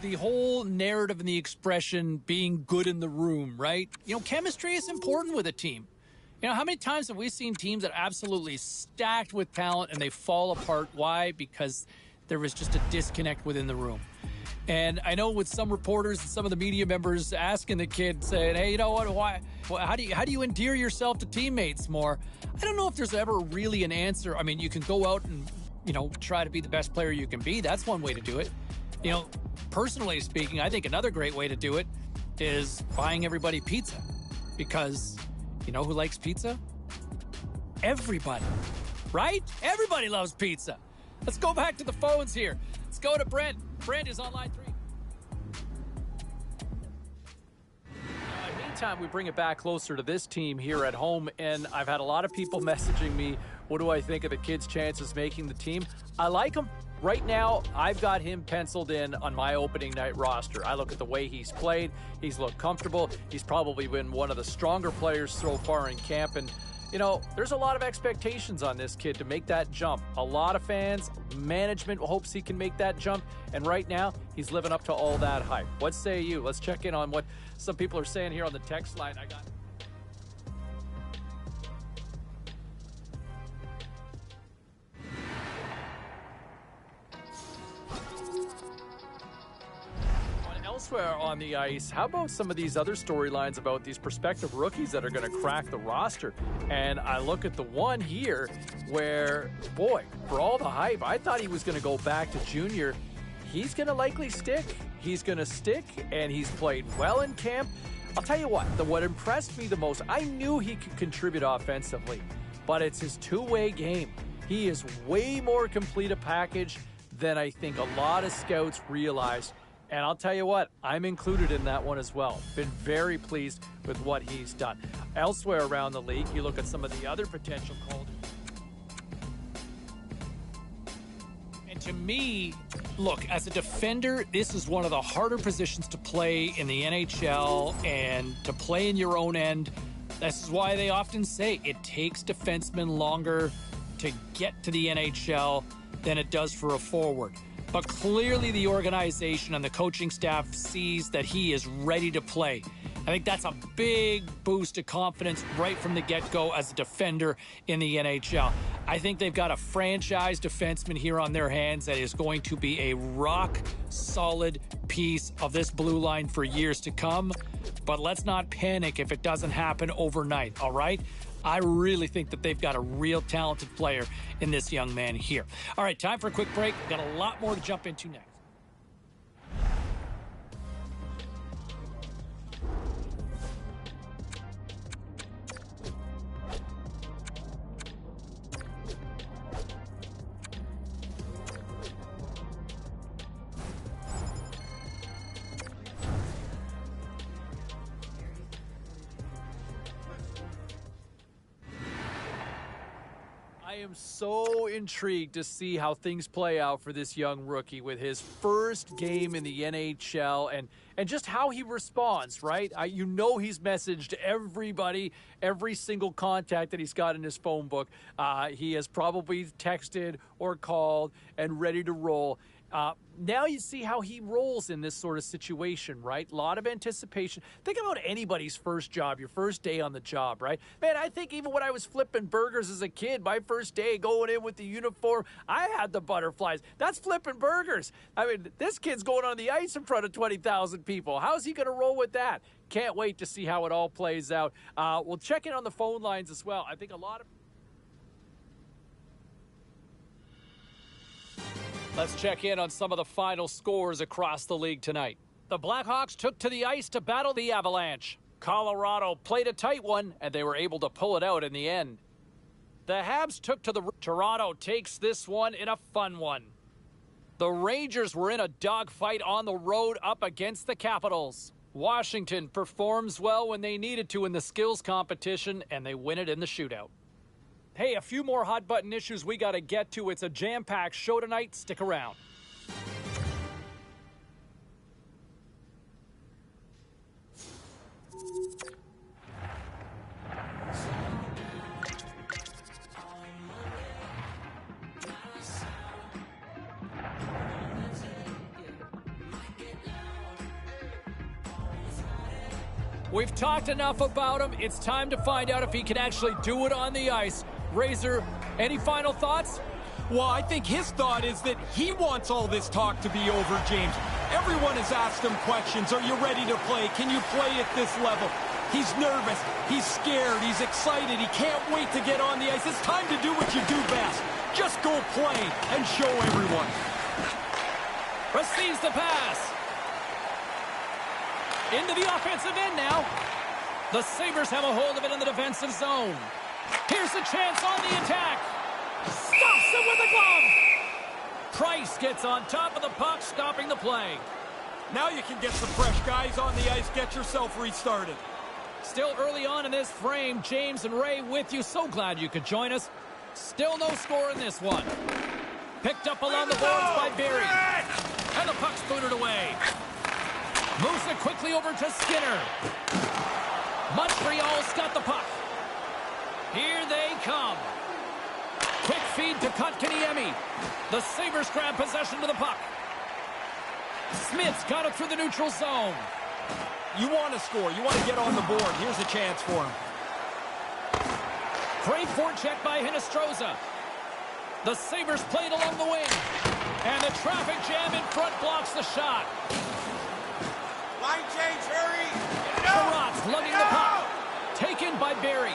the whole narrative and the expression being good in the room, right? You know, chemistry is important with a team. You know, how many times have we seen teams that are absolutely stacked with talent and they fall apart? Why? Because there was just a disconnect within the room. And I know with some reporters and some of the media members asking the kid, saying, hey, you know what, why? Well, how do you endear yourself to teammates more? I don't know if there's ever really an answer. I mean, you can go out and, you know, try to be the best player you can be. That's one way to do it. You know, personally speaking, I think another great way to do it is buying everybody pizza. Because you know who likes pizza? Everybody, right? Everybody loves pizza. Let's go back to the phones here. Let's go to Brent. Brent is on line 3. Meantime, we bring it back closer to this team here at home, and I've had a lot of people messaging me, what do I think of the kid's chances making the team? I like him. Right now, I've got him penciled in on my opening night roster. I look at the way he's played. He's looked comfortable. He's probably been one of the stronger players so far in camp, and you know, there's a lot of expectations on this kid to make that jump. A lot of fans, management hopes he can make that jump. And right now, he's living up to all that hype. What say you? Let's check in on what some people are saying here on the text line. Elsewhere on the ice, how about some of these other storylines about these prospective rookies that are going to crack the roster? And I look at the one here where, boy, for all the hype, I thought he was going to go back to junior. He's going to likely stick. He's going to stick, and he's played well in camp. I'll tell you what impressed me the most, I knew he could contribute offensively, but it's his two-way game. He is way more complete a package than I think a lot of scouts realized. And I'll tell you what, I'm included in that one as well. Been very pleased with what he's done. Elsewhere around the league, you look at some of the other potential called. And to me, look, as a defender, this is one of the harder positions to play in the NHL and to play in your own end. This is why they often say it takes defensemen longer to get to the NHL than it does for a forward. But clearly the organization and the coaching staff sees that he is ready to play. I think that's a big boost of confidence right from the get-go as a defender in the NHL. I think they've got a franchise defenseman here on their hands that is going to be a rock-solid piece of this blue line for years to come. But let's not panic if it doesn't happen overnight, all right? I really think that they've got a real talented player in this young man here. All right, time for a quick break. We've got a lot more to jump into next. I am so intrigued to see how things play out for this young rookie with his first game in the NHL and just how he responds, right? You know he's messaged everybody, every single contact that he's got in his phone book. He has probably texted or called and ready to roll. Now you see how he rolls in this sort of situation, right? A lot of anticipation. Think about anybody's first job, your first day on the job, right? Man, I think even when I was flipping burgers as a kid, my first day going in with the uniform, I had the butterflies. That's flipping burgers. I mean, this kid's going on the ice in front of 20,000 people. How's he going to roll with that? Can't wait to see how it all plays out. We'll check in on the phone lines as well. I think a lot of... Let's check in on some of the final scores across the league tonight. The Blackhawks took to the ice to battle the Avalanche. Colorado played a tight one, and they were able to pull it out in the end. The Habs took to the... Toronto takes this one in a fun one. The Rangers were in a dogfight on the road up against the Capitals. Washington performs well when they needed to in the skills competition, and they win it in the shootout. Hey, a few more hot button issues we got to get to. It's a jam-packed show tonight. Stick around. We've talked enough about him. It's time to find out if he can actually do it on the ice. Razor, any final thoughts? Well, I think his thought is that he wants all this talk to be over, James. Everyone has asked him questions. Are you ready to play? Can you play at this level? He's nervous. He's scared. He's excited. He can't wait to get on the ice. It's time to do what you do best. Just go play and show everyone. Receives the pass. Into the offensive end now. The Sabres have a hold of it in the defensive zone. Here's a chance on the attack. Stops it with a glove. Price gets on top of the puck, stopping the play. Now you can get some fresh guys on the ice. Get yourself restarted. Still early on in this frame. James and Ray with you. So glad you could join us. Still no score in this one. Picked up along the boards by Barrie. And the puck's booted away. Moves it quickly over to Skinner. Montreal's got the puck. Here they come. Quick feed to Kotkaniemi. The Sabres grab possession to the puck. Smith's got it through the neutral zone. You want to score. You want to get on the board. Here's a chance for him. Great forecheck by Hinostroza. The Sabres played along the wing. And the traffic jam in front blocks the shot. Line change, hurry! Barats lugging the puck. Taken by Barrie.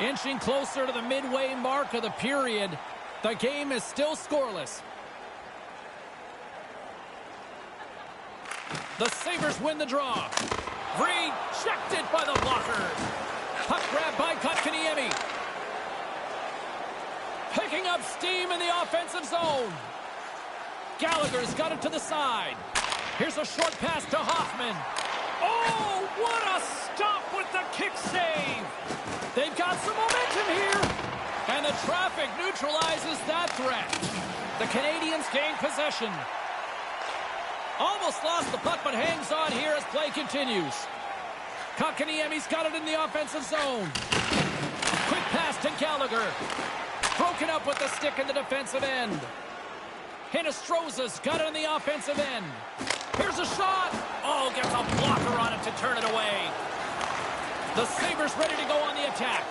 Inching closer to the midway mark of the period. The game is still scoreless. The Sabres win the draw. Rejected by the blockers. Puck grab by Kotkaniemi. Picking up steam in the offensive zone. Gallagher's got it to the side. Here's a short pass to Hoffman. Oh, what a stop with the kick save. They've got some momentum here. And the traffic neutralizes that threat. The Canadians gain possession. Almost lost the puck, but hangs on here as play continues. Kotkaniemi's got it in the offensive zone. Quick pass to Gallagher. Broken up with the stick in the defensive end. Hinostroza's got it in the offensive end. Here's a shot. Oh, gets a blocker on it to turn it away. The Sabres ready to go on the attack.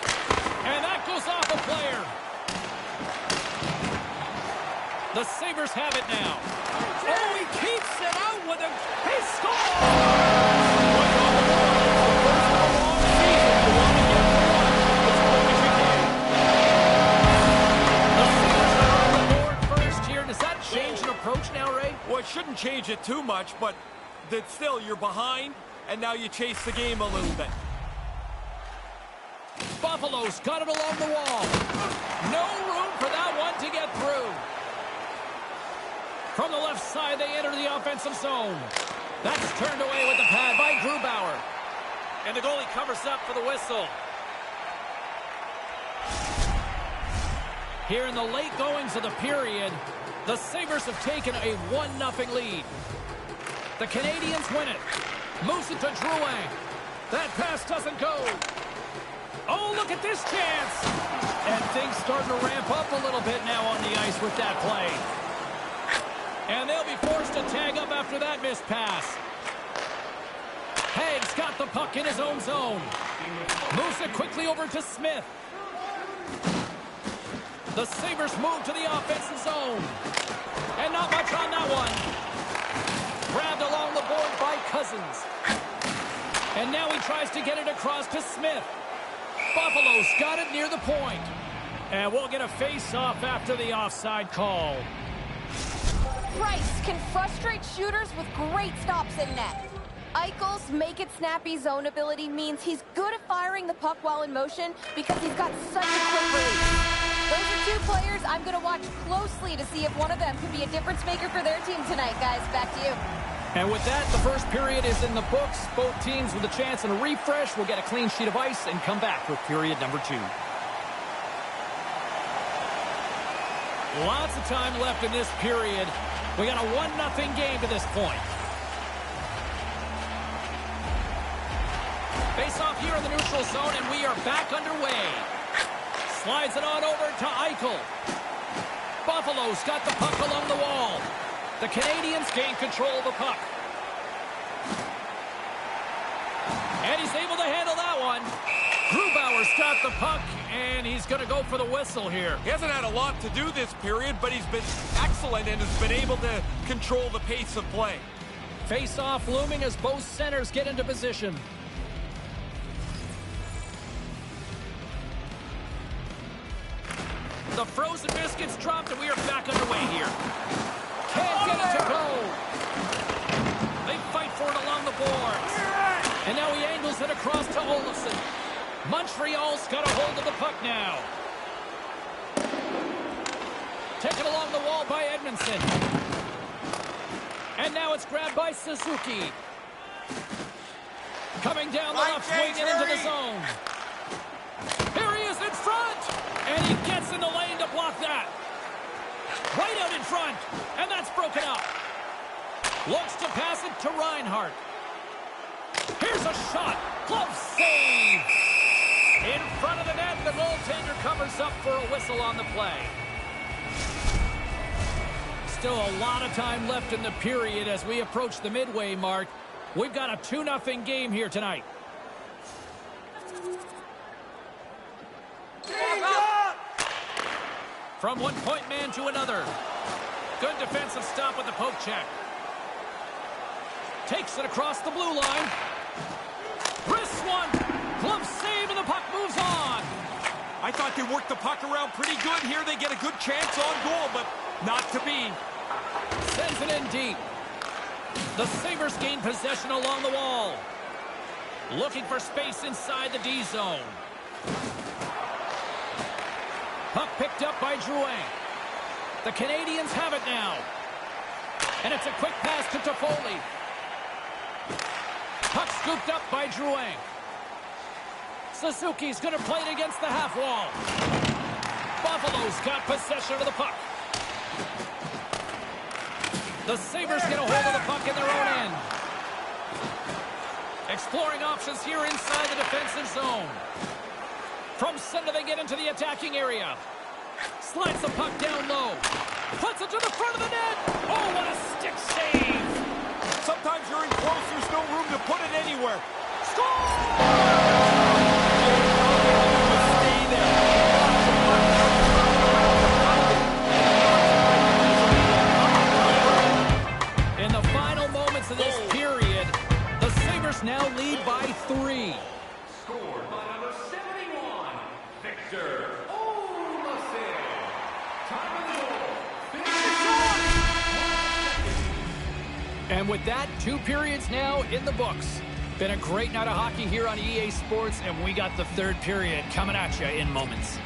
And that goes off a player. The Sabres have it now. Oh, he keeps it out with a... He scores! Approach now, Ray? Well, it shouldn't change it too much, but still, you're behind, and now you chase the game a little bit. Buffalo's got it along the wall. No room for that one to get through. From the left side, they enter the offensive zone. That's turned away with the pad by Grubauer. And the goalie covers up for the whistle. Here in the late goings of the period, the Sabres have taken a 1-0 lead. The Canadians win it. Moves it to Drouin. That pass doesn't go. Oh, look at this chance. And things starting to ramp up a little bit now on the ice with that play. And they'll be forced to tag up after that missed pass. Haig's got the puck in his own zone. Moves it quickly over to Smith. The Sabres move to the offensive zone. And not much on that one. Grabbed along the board by Cousins. And now he tries to get it across to Smith. Buffalo's got it near the point. And we'll get a face-off after the offside call. Price can frustrate shooters with great stops in net. Eichel's make-it-snappy zone ability means he's good at firing the puck while in motion because he's got such a quick release. Those are two players I'm going to watch closely to see if one of them could be a difference maker for their team tonight, guys. Back to you. And with that, the first period is in the books. Both teams with a chance and a refresh will get a clean sheet of ice and come back with period number 2. Lots of time left in this period. We got a 1-0 game to this point. Face off here in the neutral zone, and we are back underway. Slides it on over to Eichel. Buffalo's got the puck along the wall. The Canadians gain control of the puck. And he's able to handle that one. Grubauer's got the puck, and he's going to go for the whistle here. He hasn't had a lot to do this period, but he's been excellent and has been able to control the pace of play. Face-off looming as both centers get into position. The frozen biscuits dropped, and we are back underway here. Can't get it to go. They fight for it along the boards. And now he angles it across to Olofsson. Montreal's got a hold of the puck now. Taken along the wall by Edmondson. And now it's grabbed by Suzuki. Coming down the left wing and into the zone. Here he is in front. And he gets in the lane to block that. Right out in front. And that's broken up. Looks to pass it to Reinhart. Here's a shot. Glove save. In front of the net, the goaltender covers up for a whistle on the play. Still a lot of time left in the period as we approach the midway mark. We've got a 2-0 game here tonight. From one point man to another. Good defensive stop with the poke check. Takes it across the blue line. Wrist one. Glove save and the puck moves on. I thought they worked the puck around pretty good here. They get a good chance on goal, but not to be. Sends it in deep. The Sabres gain possession along the wall. Looking for space inside the D zone. Puck picked up by Drouin. The Canadians have it now. And it's a quick pass to Toffoli. Puck scooped up by Drouin. Suzuki's going to play it against the half wall. Buffalo's got possession of the puck. The Sabres get a hold of the puck in their own end. Exploring options here inside the defensive zone. From center they get into the attacking area. Slides the puck down low. Puts it to the front of the net. Oh, what a stick save. Sometimes you're in close, there's no room to put it anywhere. Score! Stay there. In the final moments of this period, the Sabres now lead by 3. Scored by number 71, Victor Olofsson. Time of the goal, 50 And with that, 2 periods now in the books. Been a great night of hockey here on EA Sports, and we got the 3rd period coming at you in moments.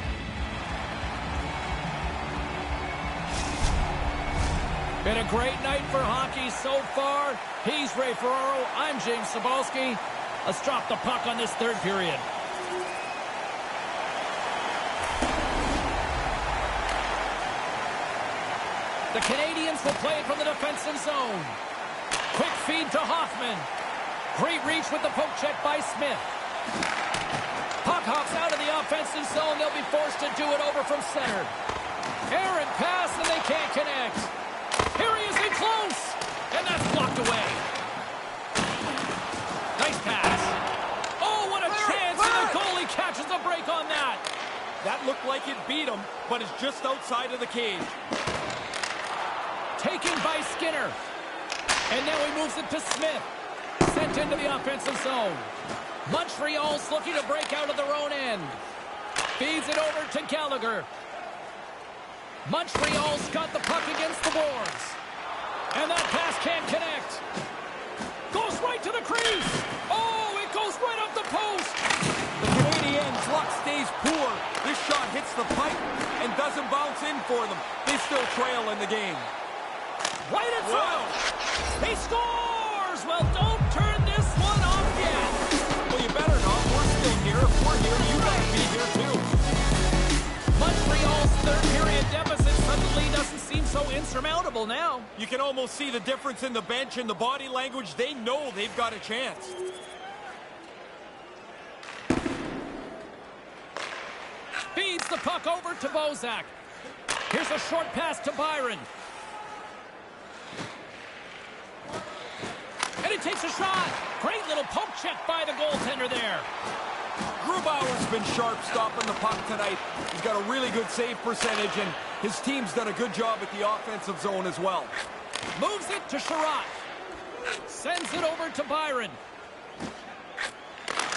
Been a great night for hockey so far. He's Ray Ferraro. I'm James Cybulski. Let's drop the puck on this 3rd period. The Canadians will play it from the defensive zone. Quick feed to Hoffman. Great reach with the poke check by Smith. Puck hops out of the offensive zone. They'll be forced to do it over from center. Errant pass, and they can't connect. Here he is in close, and that's blocked away. Nice pass. Oh, what a chance, and the goalie catches a break on that. That looked like it beat him, but it's just outside of the cage. Taken by Skinner. And now he moves it to Smith. Sent into the offensive zone. Montreal's looking to break out of their own end. Feeds it over to Gallagher. Montreal's got the puck against the boards. And that pass can't connect. Goes right to the crease. Oh, it goes right up the post. The Canadiens' luck stays poor. This shot hits the pipe and doesn't bounce in for them. They still trail in the game. Right in front. He scores. Well, don't turn this one off yet. Well, you better not. We're still here. If we're here, you better be here too. Montreal's 3rd period deficit suddenly doesn't seem so insurmountable now. You can almost see the difference in the bench and the body language. They know they've got a chance. Feeds the puck over to Bozak. Here's a short pass to Byron. And he takes a shot. Great little poke check by the goaltender there. Grubauer's been sharp stopping the puck tonight. He's got a really good save percentage, and his team's done a good job at the offensive zone as well. Moves it to Sherratt. Sends it over to Byron.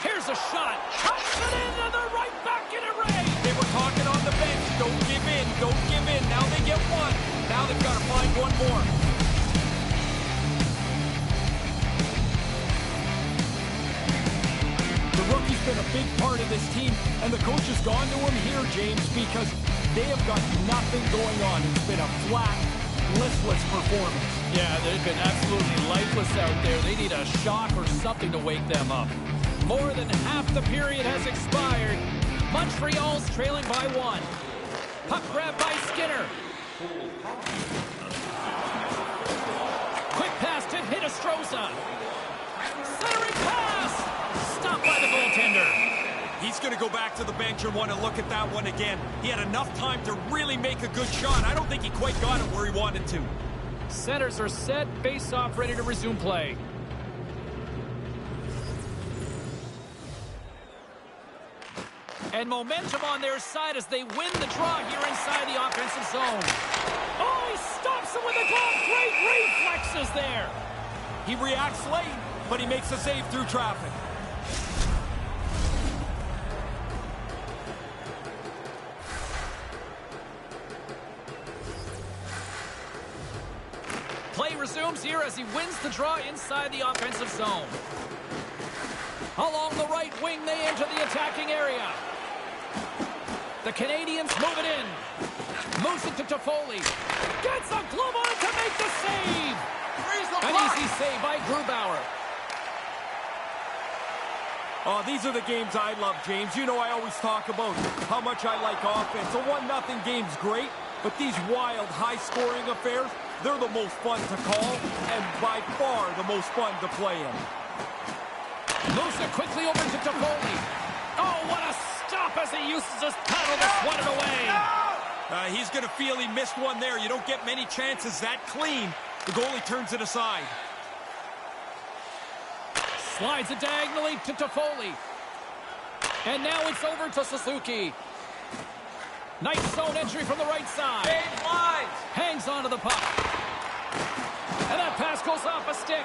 Here's a shot. Cuts it into the right back in array. They were talking on the bench. Don't give in. Don't give in. Now they get one. Now they've got to find one more. The rookie's been a big part of this team, and the coach has gone to him here, James, because they have got nothing going on. It's been a flat, listless performance. Yeah, they've been absolutely lifeless out there. They need a shock or something to wake them up. More than half the period has expired. Montreal's trailing by 1. Puck grab by Skinner. Quick pass to Hinostroza. Centering pass. Stopped by the goaltender. He's going to go back to the bench and want to look at that one again. He had enough time to really make a good shot. I don't think he quite got it where he wanted to. Centers are set. Face-off ready to resume play. And momentum on their side as they win the draw here inside the offensive zone. Oh, he stops it with a glove. Great reflexes there. He reacts late, but he makes a save through traffic. Play resumes here as he wins the draw inside the offensive zone. Along the right wing, they enter the attacking area. The Canadians move it in. Moves it to Toffoli. Gets a glove on it to make the save. An easy save by Grubauer. Oh, these are the games I love, James. You know I always talk about how much I like offense. A 1-0 game's great, but these wild, high-scoring affairs, they're the most fun to call and by far the most fun to play in. Moves it quickly over to Toffoli. Oh, what a stop as he uses his paddle to swat it away. He's going to feel he missed one there. You don't get many chances that clean. The goalie turns it aside. Slides it diagonally to Toffoli. And now it's over to Suzuki. Nice zone entry from the right side. Hangs onto the puck. And that pass goes off a stick.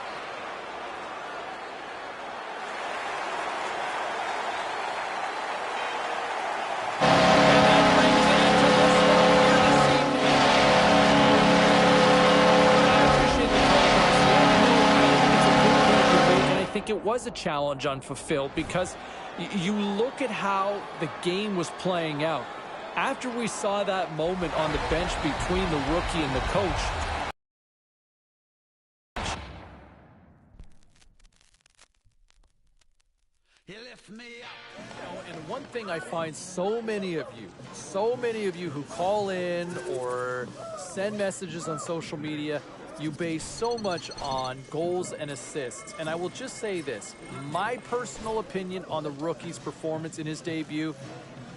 I think it was a challenge unfulfilled because you look at how the game was playing out. After we saw that moment on the bench between the rookie and the coach, he left me up. and one thing I find so many of you who call in or send messages on social media, you base so much on goals and assists. And I will just say this, my personal opinion on the rookie's performance in his debut,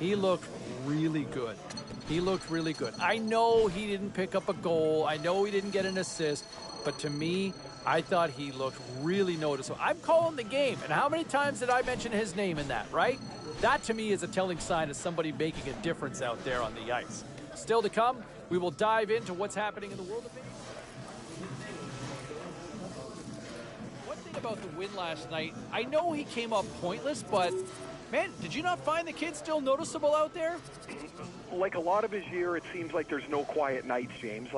he looked really good. He looked really good. I know he didn't pick up a goal. I know he didn't get an assist. But to me, I thought he looked really noticeable. I'm calling the game. And how many times did I mention his name in that, right? That to me is a telling sign of somebody making a difference out there on the ice. Still to come, we will dive into what's happening in the world of baseball. One thing about the win last night, I know he came up pointless, but man, did you not find the kid still noticeable out there? Like a lot of his year, it seems like there's no quiet nights, James.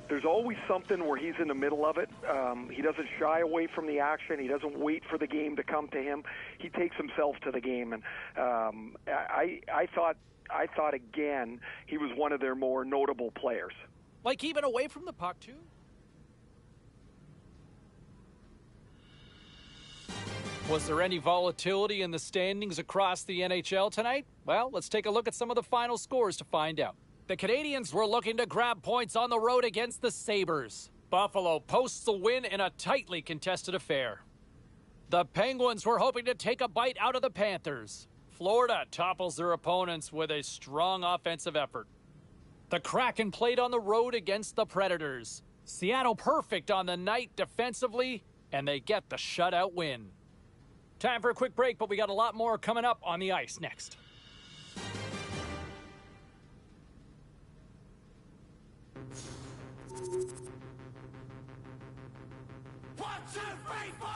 There's always something where he's in the middle of it. He doesn't shy away from the action. He doesn't wait for the game to come to him. He takes himself to the game, and I thought again he was one of their more notable players. Like even away from the puck too? Was there any volatility in the standings across the NHL tonight? Well, let's take a look at some of the final scores to find out. The Canadians were looking to grab points on the road against the Sabres. Buffalo posts a win in a tightly contested affair. The Penguins were hoping to take a bite out of the Panthers. Florida topples their opponents with a strong offensive effort. The Kraken played on the road against the Predators. Seattle perfect on the night defensively, and they get the shutout win. Time for a quick break, but we got a lot more coming up on the ice next. 1, 2, 3, 4!